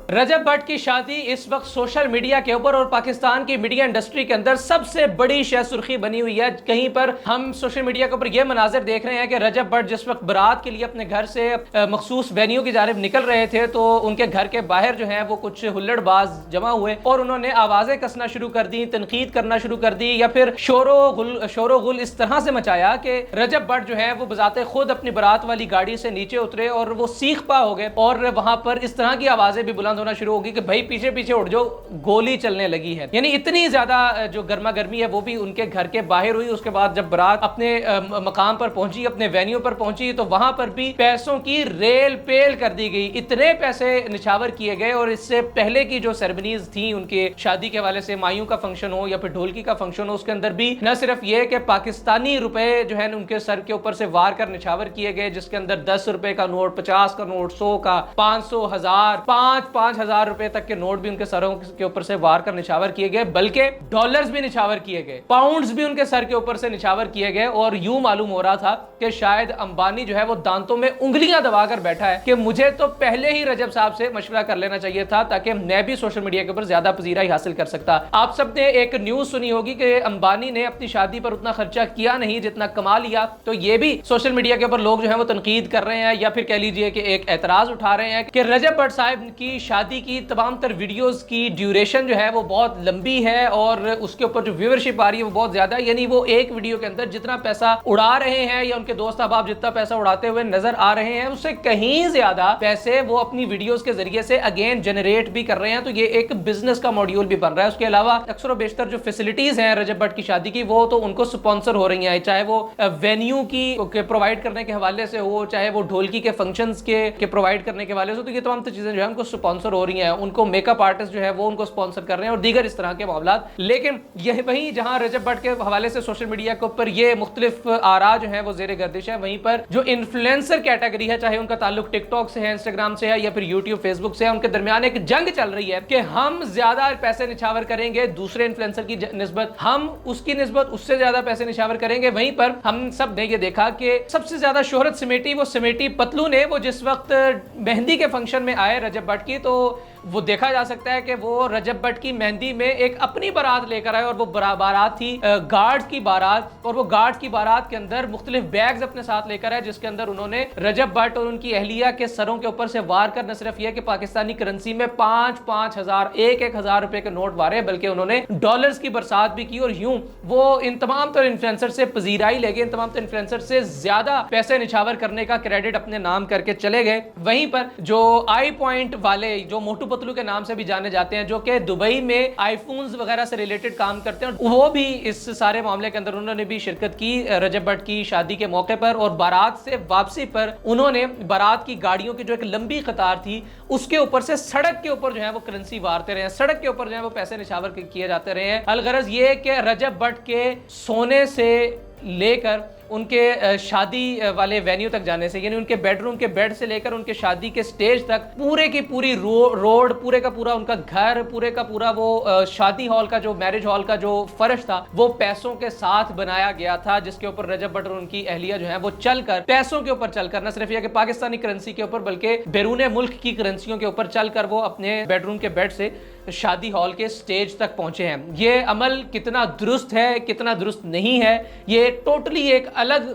रजब भट्ट की शादी इस वक्त सोशल मीडिया के ऊपर और पाकिस्तान की मीडिया इंडस्ट्री के अंदर सबसे बड़ी शह सुर्खी बनी हुई है। कहीं पर हम सोशल मीडिया के ऊपर यह मनाजिर देख रहे हैं कि रजब भट्ट जिस वक्त बारात के लिए अपने घर से मखसूस वेन्यू की जानिब निकल रहे थे तो उनके घर के बाहर जो है वो कुछ हुल्लड़बाज जमा हुए और उन्होंने आवाजें कसना शुरू कर दी, तनकीद करना शुरू कर दी या फिर शोरो गुल इस तरह से मचाया कि रजब भट्ट जो है वो बजाते खुद अपनी बारात वाली गाड़ी से नीचे उतरे और वो सीख पा हो गए और वहां पर इस तरह की आवाजें भी बुलंद होना शुरू होगी कि भाई पीछे पीछे उठ जाओ, गोली चलने लगी है। यानी इतनी ज्यादा जो गर्मा गर्मी है वो भी उनके घर के बाहर हुई। उसके बाद जब बारात अपने मकाम पर पहुंची, अपने वेन्यू पर पहुंची, तो वहां पर भी पैसों की रेल पेल कर दी गई। इतने पैसे निछावर किए गए और इससे पहले की जो सेरेमनीज थी उनके शादी के हवाले से, मायूं का फंक्शन हो या फिर ढोलकी का फंक्शन हो, उसके अंदर भी न सिर्फ ये कि पाकिस्तानी रुपए जो है उनके सर के ऊपर से वार कर निछावर किए गए, जिसके अंदर 10 रुपए का नोट, 50 का नोट, 100 का, 500, 1000, 5,000 रुपए तक के नोट भी उनके सरों के ऊपर से वार कर निछावर किए गए, बल्कि डॉलर्स भी निछावर किए गए, पाउंड्स भी उनके सर के ऊपर से निछावर किए गए। और यूं मालूम हो रहा था कि शायद अंबानी जो है वो दांतों में उंगलियां दबाकर बैठा है कि मुझे तो पहले ही रजब साहब से मशवरा कर लेना चाहिए था ताकि मैं भी सोशल मीडिया के ऊपर ज्यादा पजीराई हासिल कर सकता। आप सबने एक न्यूज सुनी होगी कि अंबानी ने अपनी शादी पर उतना खर्चा किया नहीं जितना कमा लिया। तो ये भी सोशल मीडिया के ऊपर लोग जो है वो तनकीद कर रहे हैं या फिर कह लीजिए कि एक एतराज उठा रहे हैं कि रजब भट्ट साहब की शादी की तमाम तर वीडियोस की ड्यूरेशन जो है वो बहुत लंबी है और उसके ऊपर जो व्यूअरशिप आ रही है वो बहुत ज्यादा है। यानी वो एक वीडियो के अंदर जितना पैसा उड़ा रहे हैं या उनके दोस्त अहबाब जितना पैसा उड़ाते हुए नजर आ रहे हैं उससे कहीं ज्यादा पैसे वो अपनी वीडियोस के जरिए से अगेन जनरेट भी कर रहे हैं। तो ये एक बिजनेस का मॉड्यूल भी बन रहा है। उसके अलावा अक्सर बेशतर जो फैसिलिटीज हैं रजब भट्ट की शादी की वो तो उनको स्पॉन्सर हो रही हैं, चाहे वो वेन्यू की प्रोवाइड करने के हवाले से हो, चाहे वो ढोलकी के फंक्शंस के प्रोवाइड करने के हवाले से। तो ये तमाम चीजें जो है उनको स्पॉन्सर हो रही हैं, उनको मेकअप आर्टिस्ट जो है वो उनको स्पॉन्सर कर रहे हैं और दीगर इस तरह के मामला। लेकिन यह वहीं जहां रजब भट्ट के हवाले से सोशल मीडिया के ऊपर ये मुख्तलिफ आरा जो है वो जेर गर्दिश है, वहीं पर जो इन्फ्लुएंसर कैटेगरी है, चाहे उनका ताल्लुक टिकटॉक से है, इंस्टाग्राम से है या फिर यूट्यूब फेसबुक से है, उनके दरमियान एक जंग चल रही है कि हम ज्यादा पैसे निछावर करेंगे दूसरे इन्फ्लुएंसर की निस्बत, हम उसकी निस्बत उससे ज्यादा पैसे निछावर करेंगे। वहीं पर हम सब ने ये देखा कि सबसे ज्यादा शोहरत समेटी पतलू ने। वो जिस वक्त मेहंदी के फंक्शन में आए रजब भट्ट की, तो वो देखा जा सकता है कि वो रजब भट्ट की मेहंदी में एक अपनी बारात लेकर आए और वो बारात थी गार्ड्स की बारात, और वो गार्ड्स की बारात के अंदर मुख्तलिफ बैग्स अपने साथ लेकर आए जिसके अंदर उन्होंने रजब भट्ट और उनकी अहलिया के सरों के ऊपर से वार कर न सिर्फ यह कि पाकिस्तानी करेंसी में 5,000, 1,000 रुपए के नोट वारे, बल्कि उन्होंने डॉलर्स की बरसात भी की। और यूं वो इन तमाम तो इन्फ्लुएंसर से पजीराई ले गए, इन तमाम तो इन्फ्लुएंसर से ज्यादा पैसे निछावर करने का क्रेडिट अपने नाम करके चले गए। वहीं पर जो आई पॉइंट वाले जो मोटू पतलू के नाम से भी जाने जाते हैं, जो कि दुबई में आईफोन्स वगैरह से रिलेटेड काम करते हैं, वो भी इस सारे मामले के अंदर उन्होंने भी शिरकत की रजब भट्ट की शादी के मौके पर। और बारात से वापसी पर उन्होंने बारात की गाड़ियों की जो एक लंबी कतार थी उसके ऊपर से सड़क के ऊपर जो है वो करेंसी वारते रहे हैं, सड़क के ऊपर जो है वो पैसे निछावर किए जाते रहे हैं। अलगरज ये कि रजब भट्ट के सोने से लेकर उनके शादी वाले वेन्यू तक जाने से, यानी उनके बेडरूम के बेड से लेकर उनके शादी के स्टेज तक पूरे की पूरी रोड, पूरे का पूरा उनका घर, पूरे का पूरा वो शादी हॉल का जो मैरिज हॉल का जो फर्श था वो पैसों के साथ बनाया गया था, जिसके ऊपर रजब भट्ट और उनकी अहलिया जो है वो चलकर पैसों के ऊपर चलकर न सिर्फ यह कि पाकिस्तानी करेंसी के ऊपर बल्कि बैरून मुल्क की करेंसियों के ऊपर चलकर वो अपने बेडरूम के बेड से शादी हॉल के स्टेज तक पहुंचे हैं। ये अमल कितना दुरुस्त है, कितना दुरुस्त नहीं है, ये टोटली एक अलग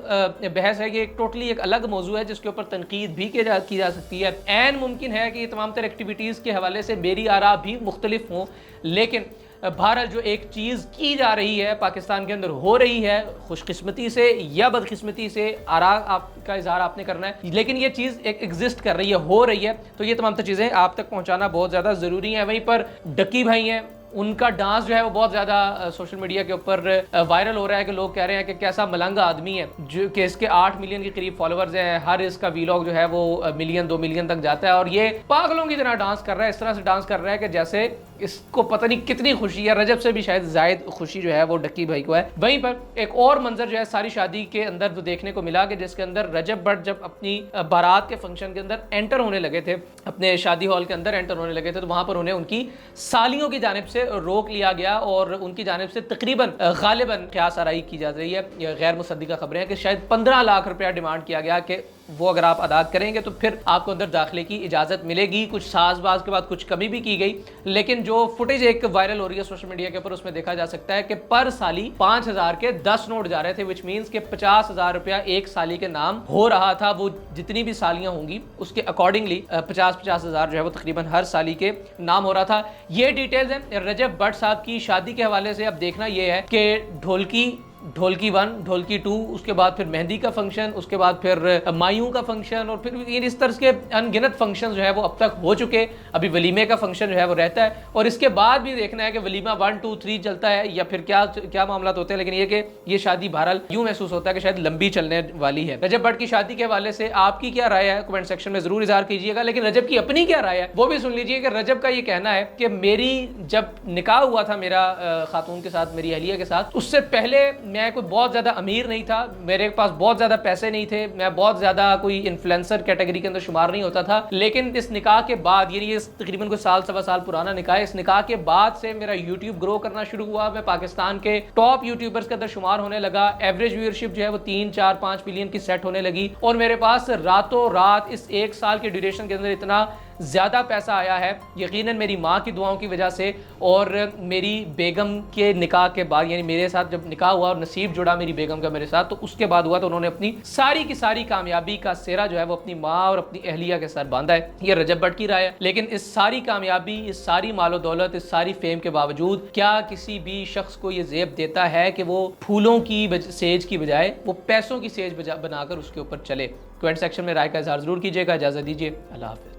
बहस है, ये टोटली एक अलग मौजू है जिसके ऊपर तनकीद भी की जा सकती है। ऐन मुमकिन है कि तमाम तर एक्टिविटीज़ के हवाले से मेरी आरा भी मुख्तलिफ हों, लेकिन बहरहाल जो एक चीज़ की जा रही है पाकिस्तान के अंदर हो रही है, खुशकिस्मती से या बदकिस्मती से आरा आपका इजहार आपने करना है, लेकिन ये चीज़ एक एग्जिस्ट कर रही है, हो रही है। तो ये तमाम चीज़ें आप तक पहुंचाना बहुत ज़्यादा ज़रूरी है। वहीं पर डकी भाई हैं, उनका डांस जो है वो बहुत ज्यादा सोशल मीडिया के ऊपर वायरल हो रहा है कि लोग कह रहे हैं कि कैसा मलंग आदमी है, जो कि इसके 8 मिलियन के करीब फॉलोअर्स हैं, हर इसका वीलॉग जो है वो मिलियन 2 मिलियन तक जाता है और ये पागलों की तरह डांस कर रहा है, इस तरह से डांस कर रहा है कि जैसे इसको पता नहीं कितनी खुशी है। रजब से भी शायद जायद खुशी जो है वो डक्की भाई को है। वहीं पर एक और मंजर जो है सारी शादी के अंदर तो देखने को मिला कि जिसके अंदर रजब भट्ट जब अपनी बारात के फंक्शन के अंदर एंटर होने लगे थे, अपने शादी हॉल के अंदर एंटर होने लगे थे, तो वहां पर उन्हें उनकी सालियों की जानिब से रोक लिया गया और उनकी जानिब से तकरीबन गालिबन क़यास आराई की जा रही है, गैर मुसद्दिक़ा खबरें हैं कि शायद 15 लाख रुपया डिमांड किया गया कि वो अगर आप अदा करेंगे तो फिर आपको अंदर दाखिले की इजाज़त मिलेगी। कुछ साजबाज के बाद कुछ कमी भी की गई, लेकिन जो फुटेज एक वायरल हो रही है सोशल मीडिया के ऊपर, उसमें देखा जा सकता है कि पर साली 5,000 के 10 नोट जा रहे थे, विच मीन्स के 50,000 रुपया एक साली के नाम हो रहा था। वो जितनी भी सालियां होंगी उसके अकॉर्डिंगली 50,000 जो है वो तकरीबन हर साली के नाम हो रहा था। ये डिटेल्स हैं रजब भट्ट साहब की शादी के हवाले से। अब देखना ये है कि ढोलकी 1, ढोलकी 2, उसके बाद फिर मेहंदी का फंक्शन, उसके बाद फिर मायूं का फंक्शन, और फिर इस तरह के अनगिनत फंक्शन जो है वो अब तक हो चुके। अभी वलीमे का फंक्शन जो है वो रहता है, और इसके बाद भी देखना है कि वलीमा 1, 2, 3 चलता है या फिर क्या मामला होते हैं। लेकिन ये कि ये शादी बहरहाल यूं महसूस होता है कि शायद लंबी चलने वाली है। रजब भट्ट की शादी के हवाले से आपकी क्या राय है, कमेंट सेक्शन में जरूर इजहार कीजिएगा। लेकिन रजब की अपनी क्या राय है वो भी सुन लीजिए कि रजब का ये कहना है कि मेरी जब निकाह हुआ था मेरा खातून के साथ, मेरी अहलिया के साथ, उससे पहले मैं कोई बहुत ज्यादा अमीर नहीं था, मेरे पास बहुत ज्यादा पैसे नहीं थे, मैं बहुत ज्यादा कोई इन्फ्लुएंसर कैटेगरी के अंदर शुमार नहीं होता था। लेकिन इस निकाह के बाद, यानी ये तकरीबन कोई साल सवा साल पुराना निकाह है, इस निकाह के बाद से मेरा यूट्यूब ग्रो करना शुरू हुआ। मैं पाकिस्तान के टॉप यूट्यूबर्स के अंदर शुमार होने लगा। एवरेज व्यूअरशिप जो है वो 3, 4, 5 मिलियन की सेट होने लगी, और मेरे पास रातों रात इस 1 साल के ड्यूरेशन के अंदर इतना ज़्यादा पैसा आया है, यकीनन मेरी माँ की दुआओं की वजह से और मेरी बेगम के निकाह के बाद, यानी मेरे साथ जब निकाह हुआ और नसीब जुड़ा मेरी बेगम का मेरे साथ, तो उसके बाद हुआ तो उन्होंने अपनी सारी की सारी कामयाबी का सेहरा जो है वो अपनी माँ और अपनी अहलिया के साथ बांधा है। ये रजब भट्ट की राय है। लेकिन इस सारी कामयाबी, इस सारी मालो दौलत, इस सारी फेम के बावजूद क्या किसी भी शख्स को ये ज़ेब देता है कि वो फूलों की सेज की बजाय वो पैसों की सेज बनाकर उसके ऊपर चले? कमेंट सेक्शन में राय का इजहार जरूर कीजिएगा। इजाज़त दीजिए, अल्लाह हाफ़िज़।